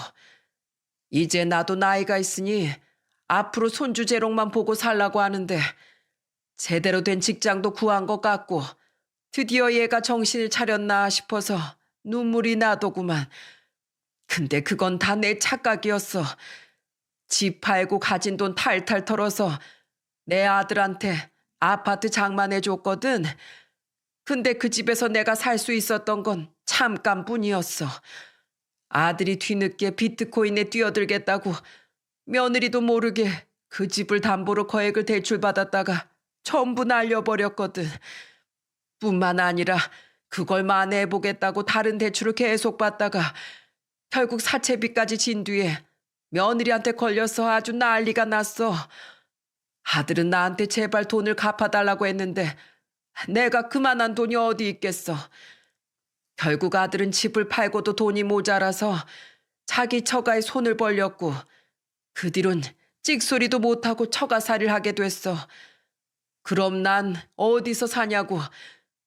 이제 나도 나이가 있으니 앞으로 손주 재롱만 보고 살라고 하는데 제대로 된 직장도 구한 것 같고 드디어 얘가 정신을 차렸나 싶어서 눈물이 나더구만. 근데 그건 다 내 착각이었어. 집 팔고 가진 돈 탈탈 털어서 내 아들한테 아파트 장만해줬거든. 근데 그 집에서 내가 살 수 있었던 건 잠깐뿐이었어. 아들이 뒤늦게 비트코인에 뛰어들겠다고 며느리도 모르게 그 집을 담보로 거액을 대출받았다가 전부 날려버렸거든. 뿐만 아니라 그걸 만회해보겠다고 다른 대출을 계속 받다가 결국 사채비까지 진 뒤에 며느리한테 걸려서 아주 난리가 났어. 아들은 나한테 제발 돈을 갚아달라고 했는데 내가 그만한 돈이 어디 있겠어. 결국 아들은 집을 팔고도 돈이 모자라서 자기 처가에 손을 벌렸고 그 뒤론 찍소리도 못하고 처가살이를 하게 됐어. 그럼 난 어디서 사냐고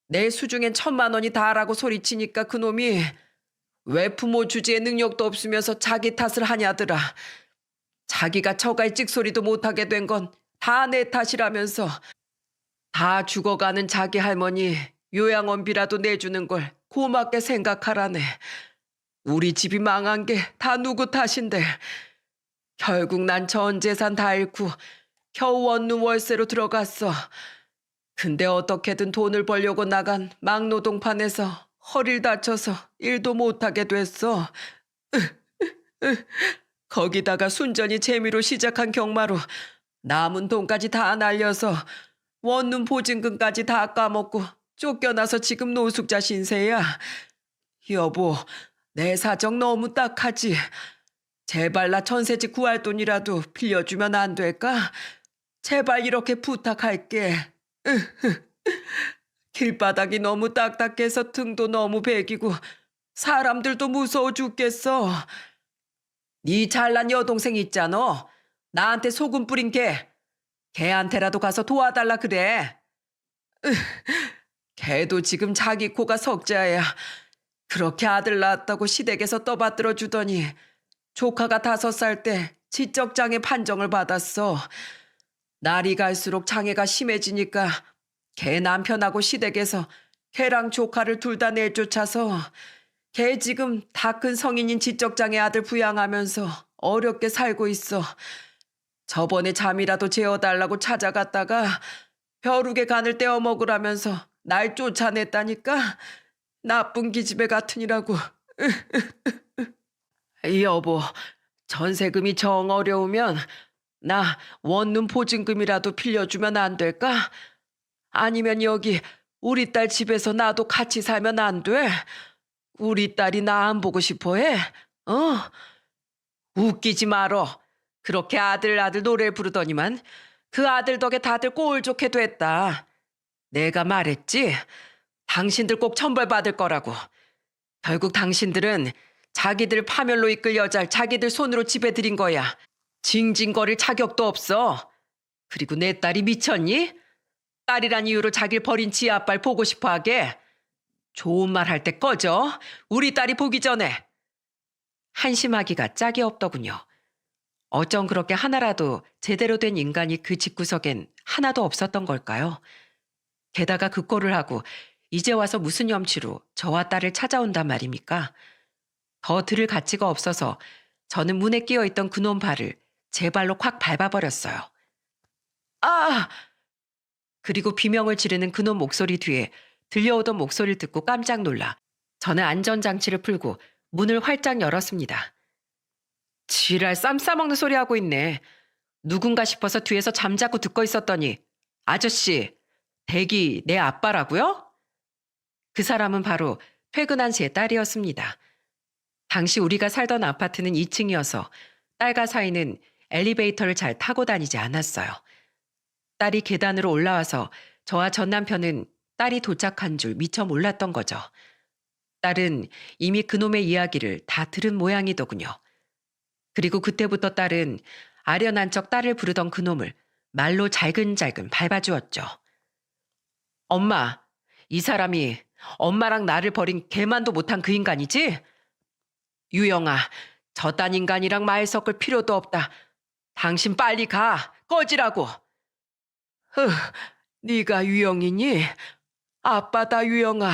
내 수중엔 1,000만 원이 다라고 소리치니까 그놈이 왜 부모 주지에 능력도 없으면서 자기 탓을 하냐더라. 자기가 처가에 찍소리도 못하게 된 건 다 내 탓이라면서 다 죽어가는 자기 할머니 요양원비라도 내주는 걸 고맙게 생각하라네. 우리 집이 망한 게 다 누구 탓인데. 결국 난 전 재산 다 잃고 겨우 원룸 월세로 들어갔어. 근데 어떻게든 돈을 벌려고 나간 막노동판에서 허리를 다쳐서 일도 못하게 됐어. 거기다가 순전히 재미로 시작한 경마로 남은 돈까지 다 날려서 원룸 보증금까지 다 까먹고 쫓겨나서 지금 노숙자 신세야. 여보, 내 사정 너무 딱하지. 제발 나 전세집 구할 돈이라도 빌려주면 안 될까? 제발 이렇게 부탁할게. 길바닥이 너무 딱딱해서 등도 너무 베기고 사람들도 무서워 죽겠어. 네 잘난 여동생 있잖아. 나한테 소금 뿌린 걔. 걔한테라도 가서 도와달라 그래. 걔도 지금 자기 코가 석자야. 그렇게 아들 낳았다고 시댁에서 떠받들어 주더니 조카가 5살 때 지적장애 판정을 받았어. 날이 갈수록 장애가 심해지니까 걔 남편하고 시댁에서 걔랑 조카를 둘 다 내쫓아서 걔 지금 다 큰 성인인 지적장애 아들 부양하면서 어렵게 살고 있어. 저번에 잠이라도 재워달라고 찾아갔다가 벼룩의 간을 떼어 먹으라면서 날 쫓아냈다니까. 나쁜 기집애 같으니라고. 여보, 전세금이 정 어려우면 나 원룸 보증금이라도 빌려주면 안 될까? 아니면 여기 우리 딸 집에서 나도 같이 살면 안 돼? 우리 딸이 나 안 보고 싶어 해? 어? 웃기지 말어. 그렇게 아들 아들 노래 부르더니만 그 아들 덕에 다들 꼴 좋게 됐다. 내가 말했지? 당신들 꼭 천벌받을 거라고. 결국 당신들은 자기들 파멸로 이끌 여자를 자기들 손으로 집에 들인 거야. 징징거릴 자격도 없어. 그리고 내 딸이 미쳤니? 딸이란 이유로 자기를 버린 지 아빠를 보고 싶어 하게. 좋은 말 할 때 꺼져. 우리 딸이 보기 전에. 한심하기가 짝이 없더군요. 어쩜 그렇게 하나라도 제대로 된 인간이 그 집구석엔 하나도 없었던 걸까요? 게다가 그 꼴을 하고 이제 와서 무슨 염치로 저와 딸을 찾아온단 말입니까? 더 들을 가치가 없어서 저는 문에 끼어있던 그놈 발을 제 발로 콱 밟아버렸어요. 아! 그리고 비명을 지르는 그놈 목소리 뒤에 들려오던 목소리를 듣고 깜짝 놀라 저는 안전장치를 풀고 문을 활짝 열었습니다. 지랄 쌈 싸먹는 소리 하고 있네. 누군가 싶어서 뒤에서 잠자코 듣고 있었더니 아저씨, 댁이 내 아빠라고요? 그 사람은 바로 퇴근한 제 딸이었습니다. 당시 우리가 살던 아파트는 2층이어서 딸과 사이는 엘리베이터를 잘 타고 다니지 않았어요. 딸이 계단으로 올라와서 저와 전 남편은 딸이 도착한 줄 미처 몰랐던 거죠. 딸은 이미 그놈의 이야기를 다 들은 모양이더군요. 그리고 그때부터 딸은 아련한 척 딸을 부르던 그놈을 말로 잘근잘근 밟아주었죠. 엄마, 이 사람이 엄마랑 나를 버린 개만도 못한 그 인간이지? 유영아, 저딴 인간이랑 말 섞을 필요도 없다. 당신 빨리 가, 꺼지라고. 네가 유영이니? 아빠다 유영아.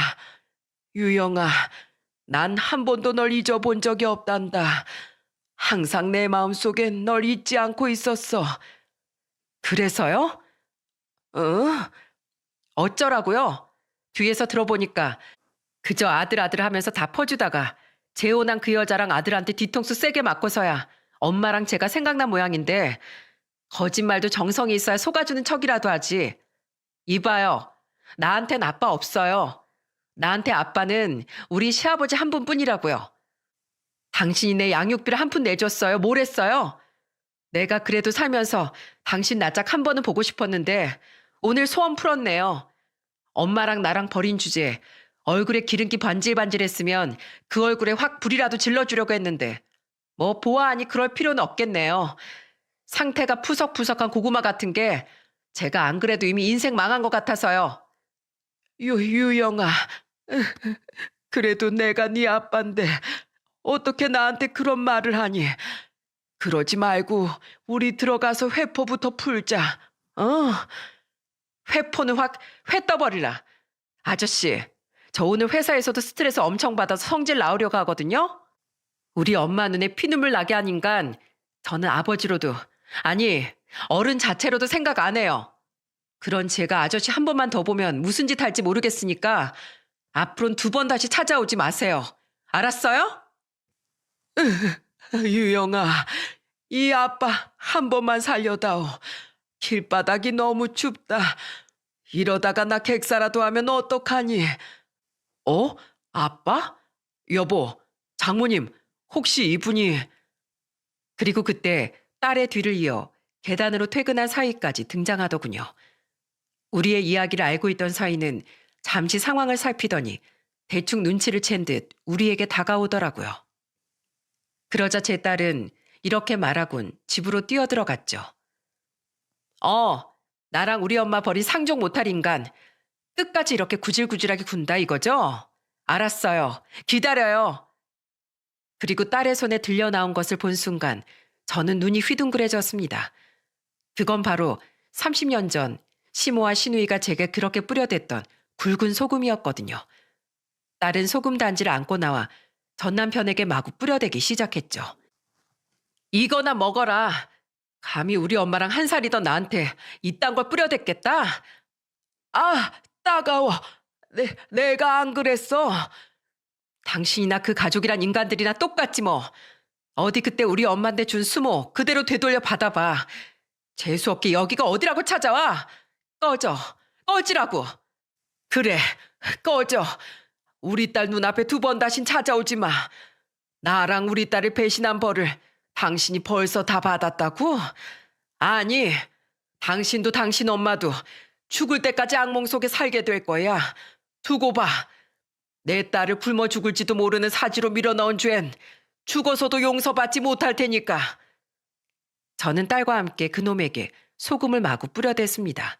유영아, 난 한 번도 널 잊어본 적이 없단다. 항상 내 마음속엔 널 잊지 않고 있었어. 그래서요? 어쩌라고요? 뒤에서 들어보니까 그저 아들 하면서 다 퍼주다가 재혼한 그 여자랑 아들한테 뒤통수 세게 맞고서야 엄마랑 제가 생각난 모양인데 거짓말도 정성이 있어야 속아주는 척이라도 하지. 이봐요. 나한텐 아빠 없어요. 나한테 아빠는 우리 시아버지 한 분뿐이라고요. 당신이 내 양육비를 한 푼 내줬어요? 뭘 했어요? 내가 그래도 살면서 당신 나짝 한 번은 보고 싶었는데 오늘 소원 풀었네요. 엄마랑 나랑 버린 주제에 얼굴에 기름기 반질반질했으면 그 얼굴에 확 불이라도 질러주려고 했는데 뭐 보아하니 그럴 필요는 없겠네요. 상태가 푸석푸석한 고구마 같은 게 제가 안 그래도 이미 인생 망한 것 같아서요. 유영아, 그래도 내가 네 아빠인데 어떻게 나한테 그런 말을 하니? 그러지 말고 우리 들어가서 회포부터 풀자. 회포는 확 회 떠버리라. 아저씨, 저 오늘 회사에서도 스트레스 엄청 받아서 성질 나오려고 하거든요. 우리 엄마 눈에 피눈물 나게 한 인간, 저는 아버지로도, 아니 어른 자체로도 생각 안 해요. 그런 제가 아저씨 한 번만 더 보면 무슨 짓 할지 모르겠으니까 앞으로는 2번 다시 찾아오지 마세요. 알았어요? 유영아, 이 아빠 한 번만 살려다오. 길바닥이 너무 춥다. 이러다가 나 객사라도 하면 어떡하니? 아빠? 여보, 장모님, 혹시 이분이... 그리고 그때 딸의 뒤를 이어 계단으로 퇴근한 사위까지 등장하더군요. 우리의 이야기를 알고 있던 사위는 잠시 상황을 살피더니 대충 눈치를 챈 듯 우리에게 다가오더라고요. 그러자 제 딸은 이렇게 말하곤 집으로 뛰어들어갔죠. 나랑 우리 엄마 버린 상종 못할 인간 끝까지 이렇게 구질구질하게 군다 이거죠? 알았어요. 기다려요. 그리고 딸의 손에 들려 나온 것을 본 순간 저는 눈이 휘둥그레졌습니다. 그건 바로 30년 전 시모와 시누이가 제게 그렇게 뿌려댔던 굵은 소금이었거든요. 딸은 소금 단지를 안고 나와 전 남편에게 마구 뿌려대기 시작했죠. 이거나 먹어라. 감히 우리 엄마랑 한 살이던 나한테 이딴 걸 뿌려댔겠다. 아, 따가워. 내가 안 그랬어. 당신이나 그 가족이란 인간들이나 똑같지 뭐. 어디 그때 우리 엄마한테 준 수모 그대로 되돌려 받아봐. 재수없게 여기가 어디라고 찾아와. 꺼져. 꺼지라고. 그래, 꺼져. 우리 딸 눈앞에 두 번 다신 찾아오지 마. 나랑 우리 딸을 배신한 벌을 당신이 벌써 다 받았다고? 아니, 당신도 당신 엄마도 죽을 때까지 악몽 속에 살게 될 거야. 두고 봐. 내 딸을 굶어 죽을지도 모르는 사지로 밀어넣은 죄는 죽어서도 용서받지 못할 테니까. 저는 딸과 함께 그놈에게 소금을 마구 뿌려댔습니다.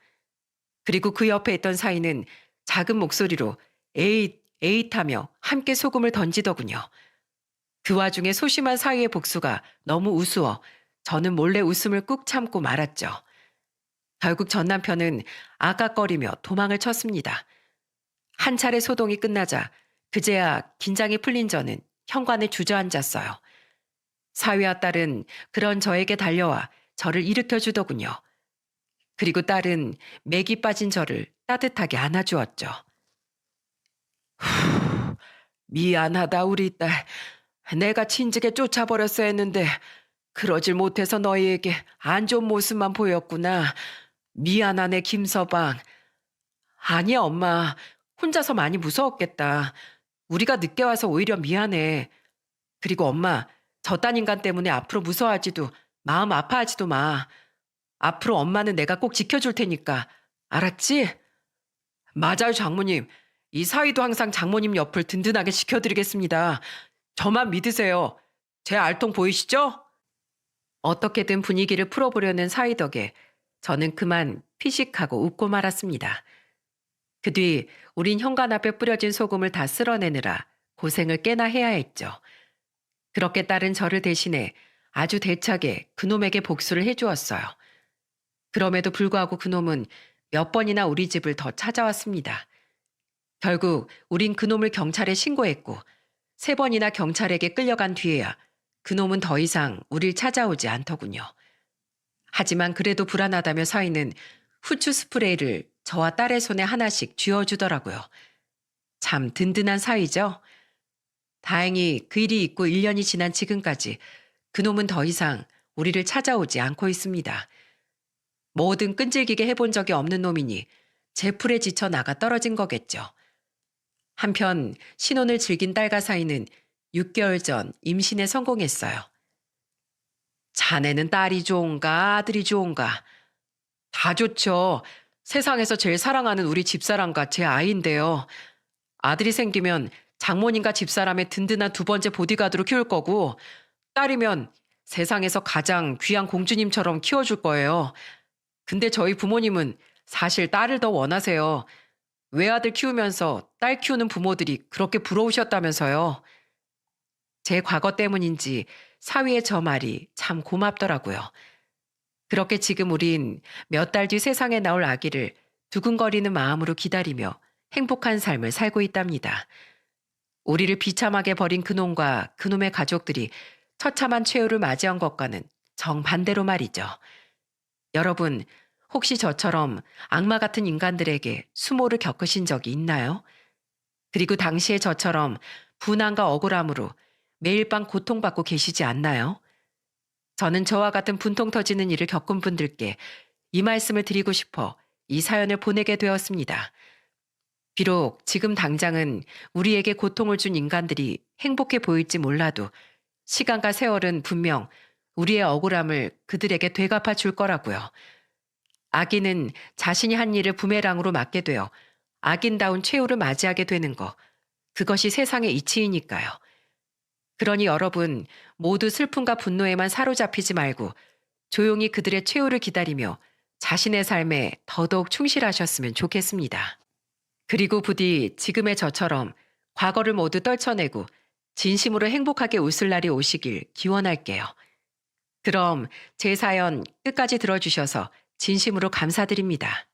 그리고 그 옆에 있던 사이는 작은 목소리로 에잇, 에잇하며 함께 소금을 던지더군요. 그 와중에 소심한 사위의 복수가 너무 우스워 저는 몰래 웃음을 꾹 참고 말았죠. 결국 전 남편은 아까거리며 도망을 쳤습니다. 한 차례 소동이 끝나자 그제야 긴장이 풀린 저는 현관에 주저앉았어요. 사위와 딸은 그런 저에게 달려와 저를 일으켜 주더군요. 그리고 딸은 맥이 빠진 저를 따뜻하게 안아주었죠. 미안하다 우리 딸. 내가 진즉에 쫓아버렸어야 했는데 그러질 못해서 너희에게 안 좋은 모습만 보였구나. 미안하네 김서방. 아니야 엄마. 혼자서 많이 무서웠겠다. 우리가 늦게 와서 오히려 미안해. 그리고 엄마, 저딴 인간 때문에 앞으로 무서워하지도 마음 아파하지도 마. 앞으로 엄마는 내가 꼭 지켜줄 테니까. 알았지? 맞아요 장모님. 이 사위도 항상 장모님 옆을 든든하게 지켜드리겠습니다. 저만 믿으세요. 제 알통 보이시죠? 어떻게든 분위기를 풀어보려는 사위 덕에 저는 그만 피식하고 웃고 말았습니다. 그 뒤 우린 현관 앞에 뿌려진 소금을 다 쓸어내느라 고생을 꽤나 해야 했죠. 그렇게 딸은 저를 대신해 아주 대차게 그놈에게 복수를 해주었어요. 그럼에도 불구하고 그놈은 몇 번이나 우리 집을 더 찾아왔습니다. 결국 우린 그놈을 경찰에 신고했고 3번이나 경찰에게 끌려간 뒤에야 그놈은 더 이상 우릴 찾아오지 않더군요. 하지만 그래도 불안하다며 사위는 후추 스프레이를 저와 딸의 손에 하나씩 쥐어주더라고요. 참 든든한 사위죠. 다행히 그 일이 있고 1년이 지난 지금까지 그놈은 더 이상 우리를 찾아오지 않고 있습니다. 뭐든 끈질기게 해본 적이 없는 놈이니 제 풀에 지쳐 나가 떨어진 거겠죠. 한편 신혼을 즐긴 딸과 사위는 6개월 전 임신에 성공했어요. 자네는 딸이 좋은가 아들이 좋은가? 다 좋죠. 세상에서 제일 사랑하는 우리 집사람과 제 아이인데요. 아들이 생기면 장모님과 집사람의 든든한 두 번째 보디가드로 키울 거고 딸이면 세상에서 가장 귀한 공주님처럼 키워줄 거예요. 근데 저희 부모님은 사실 딸을 더 원하세요. 외아들 키우면서 딸 키우는 부모들이 그렇게 부러우셨다면서요. 제 과거 때문인지 사위의 저 말이 참 고맙더라고요. 그렇게 지금 우린 몇 달 뒤 세상에 나올 아기를 두근거리는 마음으로 기다리며 행복한 삶을 살고 있답니다. 우리를 비참하게 버린 그놈과 그놈의 가족들이 처참한 최후를 맞이한 것과는 정반대로 말이죠. 여러분, 혹시 저처럼 악마 같은 인간들에게 수모를 겪으신 적이 있나요? 그리고 당시에 저처럼 분한과 억울함으로 매일 밤 고통받고 계시지 않나요? 저는 저와 같은 분통 터지는 일을 겪은 분들께 이 말씀을 드리고 싶어 이 사연을 보내게 되었습니다. 비록 지금 당장은 우리에게 고통을 준 인간들이 행복해 보일지 몰라도 시간과 세월은 분명 우리의 억울함을 그들에게 되갚아 줄 거라고요. 악인은 자신이 한 일을 부메랑으로 맞게 되어 악인다운 최후를 맞이하게 되는 거, 그것이 세상의 이치이니까요. 그러니 여러분 모두 슬픔과 분노에만 사로잡히지 말고 조용히 그들의 최후를 기다리며 자신의 삶에 더더욱 충실하셨으면 좋겠습니다. 그리고 부디 지금의 저처럼 과거를 모두 떨쳐내고 진심으로 행복하게 웃을 날이 오시길 기원할게요. 그럼 제 사연 끝까지 들어주셔서 진심으로 감사드립니다.